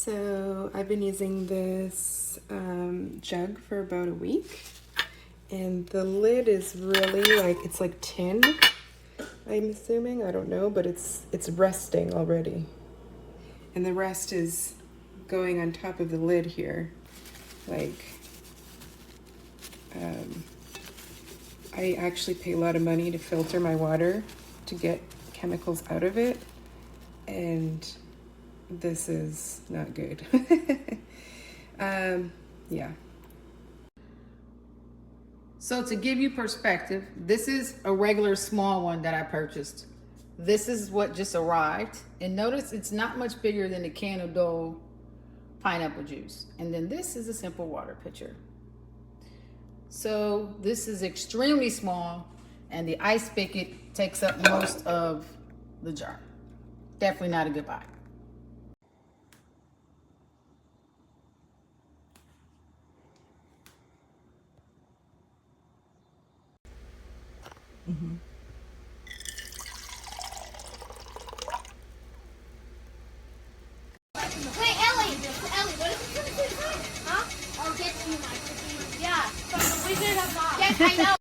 So I've been using this jug for about a week, and the lid is really like, it's like tin, I'm assuming, I don't know, but it's rusting already. And the rust is going on top of the lid here. Like, I actually pay a lot of money to filter my water to get chemicals out of it, and this is not good. Yeah. So to give you perspective, this is a regular small one that I purchased. This is what just arrived. And notice it's not much bigger than a can of Dole pineapple juice. And then this is a simple water pitcher. So this is extremely small, and the ice spigot takes up most of the jar. Definitely not a good buy. Wait, Ellie, what is it going to say? Huh? I'll get you my cookies. Yeah, but we did have that. Yes, I know.